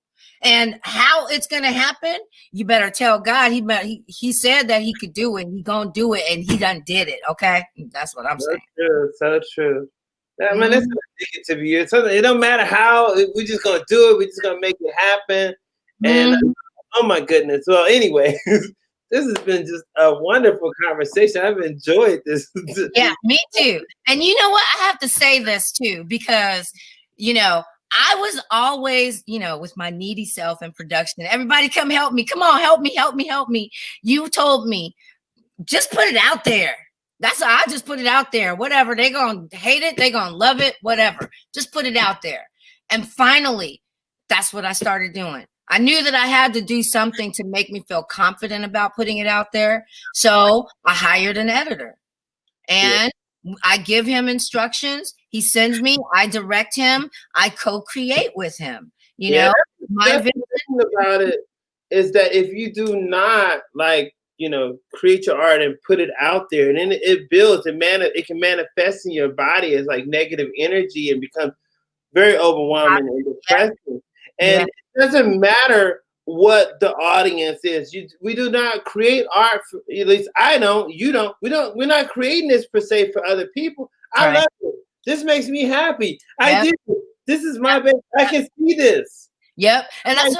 C: And how it's going to happen, you better tell God. He said that he could do it. He going to do it, and he done did it. Okay? That's what I'm saying.
B: True, so true. I mean, that's indicative of you. It don't matter how. We're just going to do it. We're just going to make it happen. And oh, my goodness. Well, anyway, this has been just a wonderful conversation. I've enjoyed this.
C: Yeah, me too. And you know what? I have to say this, too, because, I was always, with my needy self in production. Everybody come help me. Come on, help me, help me, help me. You told me, just put it out there. That's how I just put it out there. Whatever. They're going to hate it. They're going to love it. Whatever. Just put it out there. And finally, that's what I started doing. I knew that I had to do something to make me feel confident about putting it out there. So I hired an editor. And I give him instructions. He sends me. I direct him. I co-create with him. My
B: vision about it is that if you do not create your art and put it out there, and then it builds, it can manifest in your body as like negative energy and become very overwhelming and depressing. And it doesn't matter what the audience is. We do not create art for, at least I don't, you don't, we're not creating this per se for other people. I love it. This makes me happy. I do. This is my best. I can see this.
C: Yep. And that's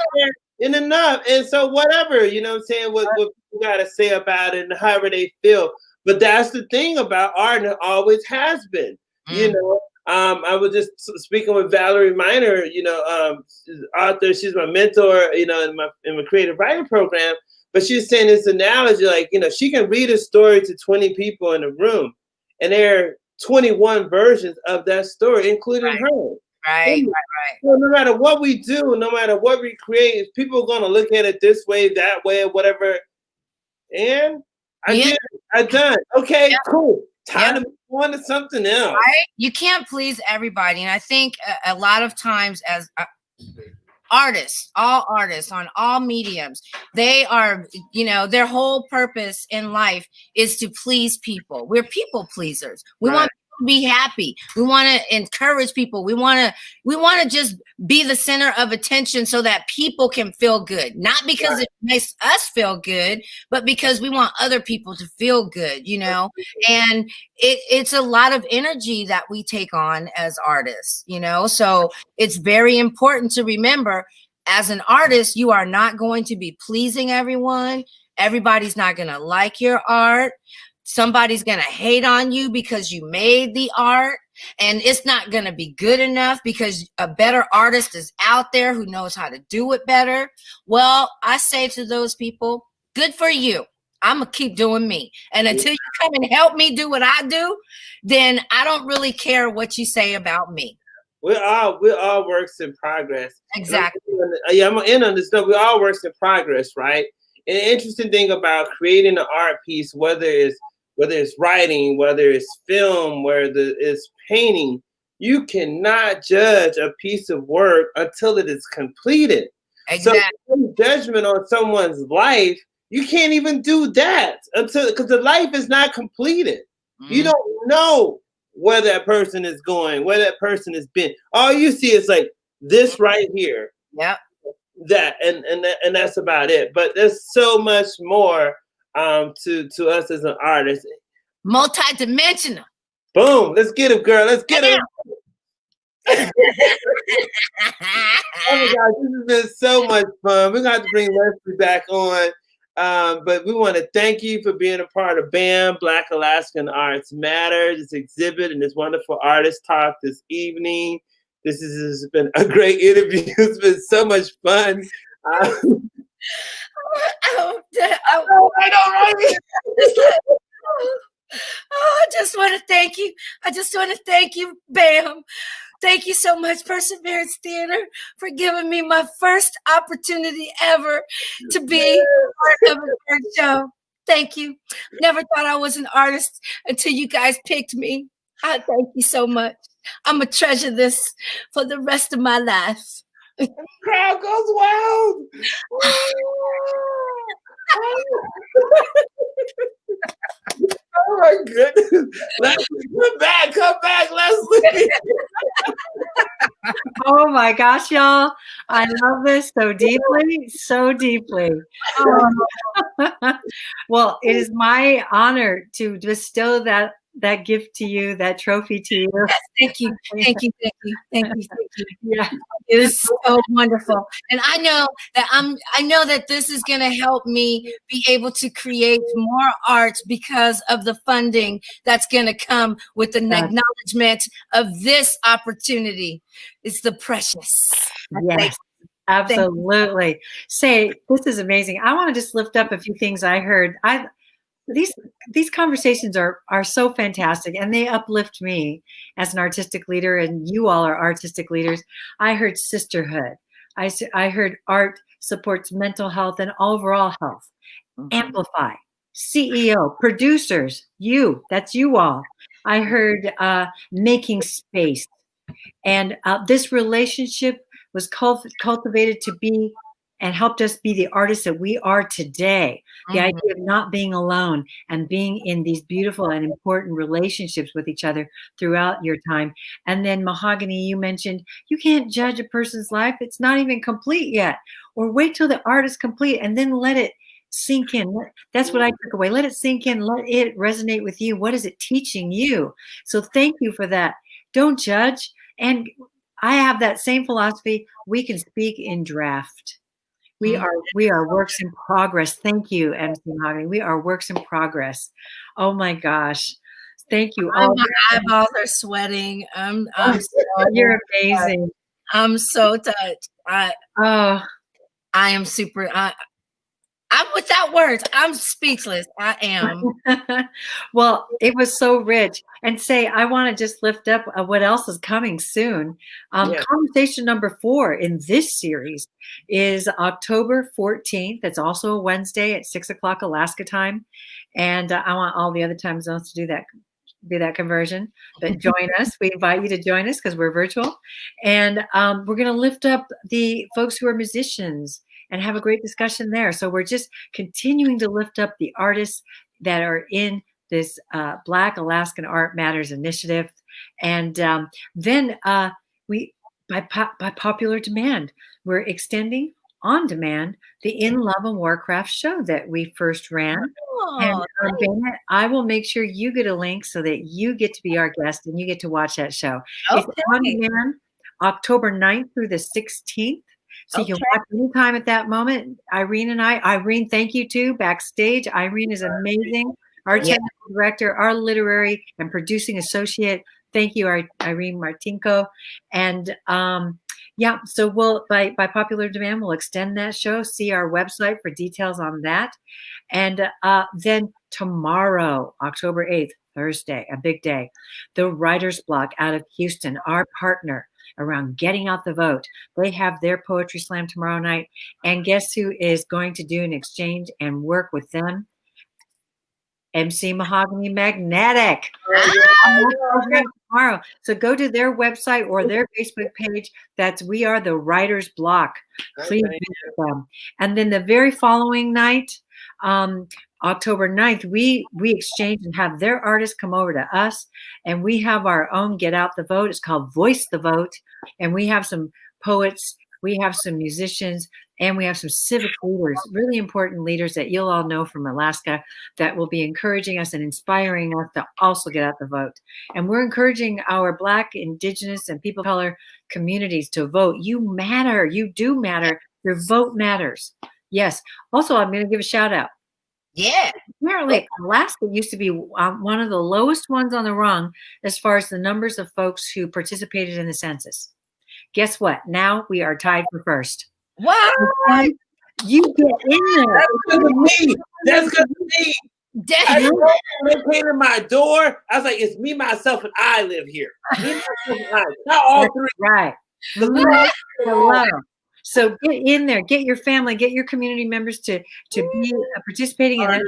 B: and enough. And so whatever, what people gotta say about it and however they feel. But that's the thing about art, and it always has been. I was just speaking with Valerie Miner, author. She's my mentor, in my creative writing program. But she's saying this analogy, like, she can read a story to 20 people in a room, and there are 21 versions of that story, including her.
C: Right.
B: So no matter what we do, no matter what we create, people are going to look at it this way, that way, or whatever. And I done. Okay, cool. Time to move on to something else.
C: Right? You can't please everybody. And I think a lot of times as artists, all artists on all mediums, they are, their whole purpose in life is to please people. We're people pleasers. We want people to be happy. We want to encourage people. We want to just be the center of attention so that people can feel good. Not because it makes us feel good, but because we want other people to feel good, and it's a lot of energy that we take on as artists, so it's very important to remember, as an artist, you are not going to be pleasing everyone. Everybody's not going to like your art. Somebody's going to hate on you because you made the art, and it's not going to be good enough because a better artist is out there who knows how to do it better. Well, I say to those people, good for you. I'm going to keep doing me. And until you come and help me do what I do, then I don't really care what you say about me.
B: We're all works in progress.
C: Exactly.
B: I'm going to end on this note. We're all works in progress, right? And the interesting thing about creating an art piece, whether it's whether it's writing, whether it's film, whether it's painting, you cannot judge a piece of work until it is completed.
C: Exactly.
B: So judgment on someone's life, you can't even do that until, because the life is not completed. You don't know where that person is going, where that person has been. All you see is like this right here.
C: Yep.
B: That and that's about it. But there's so much more to us as an artist.
C: Multi-dimensional.
B: Boom! Let's get him, girl. Let's get him. Oh my gosh, this has been so much fun. We're gonna have to bring Leslie back on. But we want to thank you for being a part of BAM, Black Alaskan Arts Matters, this exhibit and this wonderful artist talk this evening. This has been a great interview. It's been so much fun. I know, right?
C: I just want to thank you. I just want to thank you, BAM. Thank you so much, Perseverance Theater, for giving me my first opportunity ever to be part of a third show. Thank you. Never thought I was an artist until you guys picked me. I thank you so much. I'm going to treasure this for the rest of my life.
B: The crowd goes wild. Oh my goodness. Leslie, come back, Leslie.
A: Oh my gosh, y'all. I love this so deeply, so deeply. Well, it is my honor to bestow that gift to you, that trophy to you.
C: Yes, thank you. Thank you. Thank you. Thank you. Thank you.
A: Yeah.
C: It is so wonderful. And I know that this is going to help me be able to create more art because of the funding that's going to come with an acknowledgement of this opportunity. It's the precious.
A: Yes. Absolutely. Say, this is amazing. I want to just lift up a few things I heard. These conversations are so fantastic, and they uplift me as an artistic leader, and you all are artistic leaders. I heard sisterhood. I heard art supports mental health and overall health. Amplify. CEO, producers, that's you all. I heard making space. And this relationship was cultivated to be and helped us be the artists that we are today. The idea of not being alone and being in these beautiful and important relationships with each other throughout your time. And then Mahogany, you mentioned you can't judge a person's life. It's not even complete yet. Or wait till the art is complete and then let it sink in. That's what I took away. Let it sink in. Let it resonate with you. What is it teaching you? So thank you for that. Don't judge. And I have that same philosophy. We can speak in draft. We are works in progress. Thank you, MC Mahogany. We are works in progress. Oh my gosh. Thank you all.
C: My eyeballs are sweating.
A: You're amazing.
C: I'm so touched. I am super I'm without words. I'm speechless. I am.
A: Well, it was so rich. And say, I want to just lift up what else is coming soon. Conversation number 4 in this series is October 14th. It's also a Wednesday at 6 o'clock Alaska time. And I want all the other time zones to do that conversion. But join us. We invite you to join us because we're virtual. And we're going to lift up the folks who are musicians and have a great discussion there. So we're just continuing to lift up the artists that are in this Black Alaskan Art Matters initiative. And then we, by popular demand, we're extending on demand the In Love and Warcraft show that we first ran. And Bennett, I will make sure you get a link so that you get to be our guest and you get to watch that show. Okay. It's on demand October 9th through the 16th. So you can watch anytime at that moment. Irene, thank you too. Backstage, Irene is amazing. Our technical director, our literary and producing associate. Thank you, Irene Martinko. And so we'll by popular demand, we'll extend that show. See our website for details on that. And then tomorrow, October 8th, Thursday, a big day, the Writer's Block out of Houston, our partner around getting out the vote. They have their poetry slam tomorrow night. And guess who is going to do an exchange and work with them? MC Mahogany Magnetic.
C: Ah,
A: Tomorrow. So go to their website or their Facebook page. That's We Are the Writer's Block. Please visit them. And then the very following night, October 9th, we exchange and have their artists come over to us, and we have our own Get Out the Vote. It's called Voice the Vote. And we have some poets, we have some musicians, and we have some civic leaders, really important leaders that you'll all know from Alaska, that will be encouraging us and inspiring us to also get out the vote. And we're encouraging our Black, Indigenous, and people of color communities to vote. You matter. You do matter. Your vote matters. Yes. Also, I'm going to give a shout out.
C: yeah.
A: Apparently, Alaska used to be one of the lowest ones on the rung as far as the numbers of folks who participated in the census. Guess what? Now we are tied for first.
C: Wow.
A: You get in there.
B: That's good to me. That's good to me. They came to my door. I was like, it's me, myself, and I live here. Me, myself, and I. Not all three.
A: Right. Hello. So get in there, get your family, get your community members to be participating in that.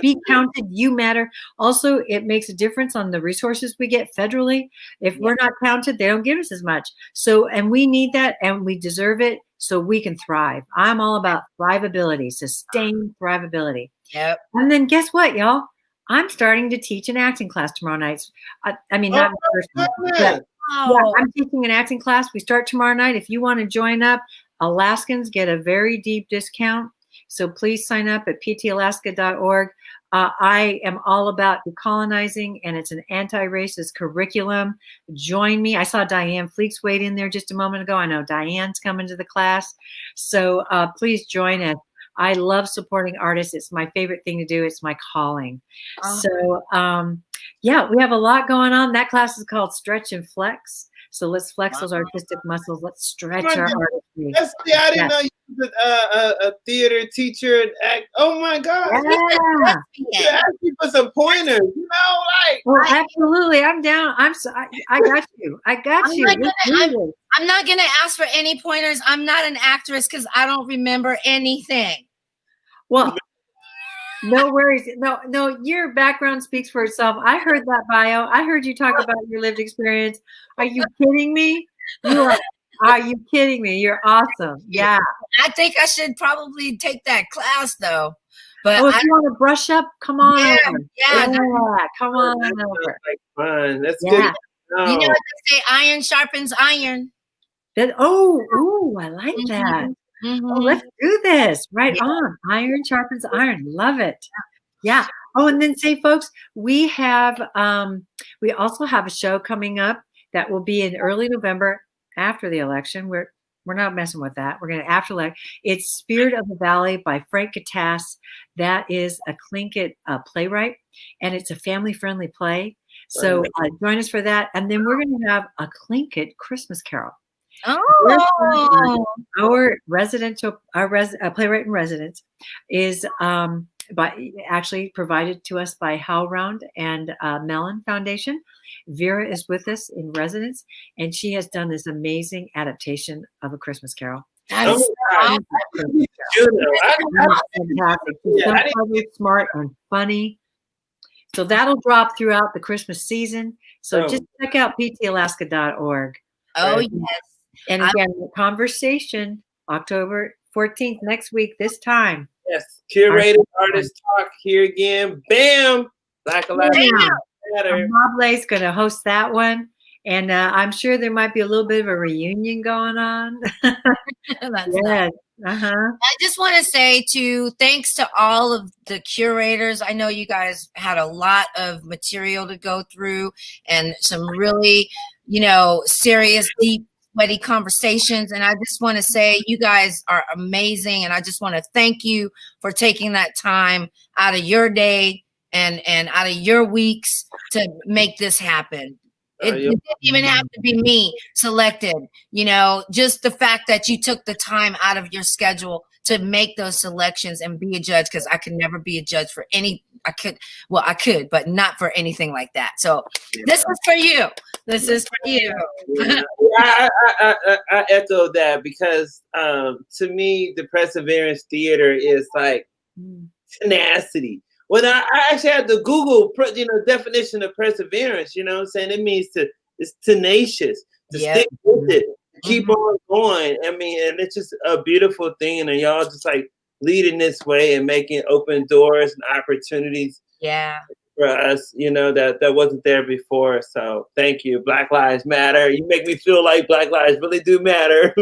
A: Be counted. You matter. Also, it makes a difference on the resources we get federally. If we're not counted, they don't give us as much. So, and we need that, and we deserve it, so we can thrive. I'm all about thrivability, sustained thrivability.
C: Yep.
A: And then guess what, y'all? I'm starting to teach an acting class tomorrow night. I mean, not in person, but yeah, I'm teaching an acting class. We start tomorrow night. If you want to join up, Alaskans get a very deep discount. So please sign up at ptalaska.org. I am all about decolonizing, and it's an anti-racist curriculum. Join me. I saw Diane Fleekswade in there just a moment ago. I know Diane's coming to the class. So please join us. I love supporting artists. It's my favorite thing to do. It's my calling. So yeah, we have a lot going on. That class is called Stretch and Flex. So let's flex those artistic muscles. Let's stretch our artistry.
B: I didn't know you was a theater teacher. Oh my God!
A: Yeah.
B: You ask me for some pointers. You know, like.
A: Well, absolutely. I'm down. I got you. I got you.
C: I'm not gonna ask for any pointers. I'm not an actress because I don't remember anything.
A: Well, no worries. No, your background speaks for itself. I heard that bio. I heard you talk about your lived experience. Are you kidding me? Are you kidding me? You're awesome. Yeah.
C: I think I should probably take that class though. But
A: if you want to brush up, come on over.
C: Yeah,
A: come on over.
B: Like fun. That's good.
C: You know what they say, iron sharpens iron.
A: I like that.
C: Mm-hmm.
A: Oh, let's do this. Right on. Iron sharpens iron. Love it. Yeah. Oh, and then say, folks, we also have a show coming up that will be in early November after the election. We're not messing with that. We're going to after-elect. It's Spirit of the Valley by Frank Gattass. That is a Tlingit playwright, and it's a family-friendly play. So join us for that. And then we're going to have a Tlingit Christmas Carol.
C: Oh,
A: our playwright in residence is actually provided to us by HowlRound and Mellon Foundation. Vera is with us in residence, and she has done this amazing adaptation of A Christmas Carol.
C: That is
A: fantastic. She's so smart and funny. So that'll drop throughout the Christmas season. So just check out ptalaska.org.
C: Oh, yes.
A: And again, the conversation, October 14th, next week, this time.
B: Yes. Curated Artist Talk here again. Bam! Black Alaskan Matters.
A: Moblay's going to host that one. And I'm sure there might be a little bit of a reunion going on.
C: Yes. I just want to say thanks to all of the curators. I know you guys had a lot of material to go through and some really, serious, deep, sweaty conversations. And I just want to say you guys are amazing. And I just want to thank you for taking that time out of your day and out of your weeks to make this happen. It didn't even have to be me selected, just the fact that you took the time out of your schedule to make those selections and be a judge, because I could never be a judge for I could, but not for anything like that. So this is for you. This is for you.
B: I echo that because to me, the Perseverance Theater is like tenacity. Well, I actually had to Google, definition of perseverance. You know what I'm saying? It means it's tenacious, to
C: Yep.
B: stick with it, to keep
C: Mhm.
B: on going. I mean, and it's just a beautiful thing. And y'all just like leading this way and making open doors and opportunities
C: Yeah.
B: for us, that wasn't there before. So thank you. Black Lives Matter. You make me feel like Black lives really do matter.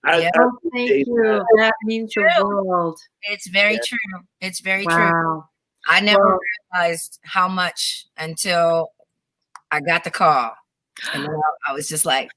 B: I
C: Yep.
A: Oh, thank
B: appreciate
A: you.
B: that.
A: That means the
C: True.
A: world.
C: It's very
B: Yeah.
C: true. It's very true.
A: Wow.
C: I never
A: Well,
C: realized how much until I got the call. And then I was just like,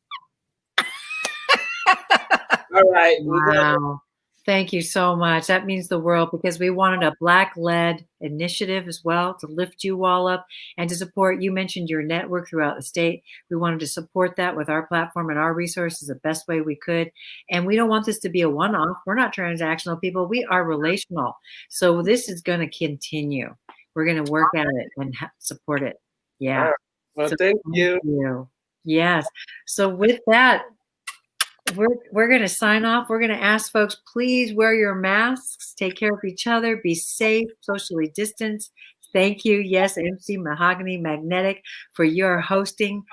B: All right. We're gonna
A: wow. Thank you so much. That means the world because we wanted a Black-led initiative as well to lift you all up and to support. You mentioned your network throughout the state. We wanted to support that with our platform and our resources the best way we could. And we don't want this to be a one-off. We're not transactional people. We are relational. So this is going to continue. We're going to work at it and support it.
B: all
A: Yeah.
B: right. Well,
A: So
B: thank
A: thank
B: you.
A: you. Yes. So with that, we're going to sign off. We're going to ask folks, please wear your masks, take care of each other, be safe, socially distance. Thank you. Yes, MC Mahogany Magnetic for your hosting.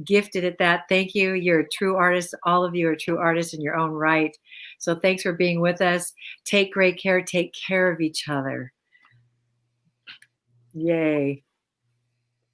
A: Gifted at that. Thank you. You're a true artist. All of you are true artists in your own right. So thanks for being with us. Take great care. Take care of each other. Yay.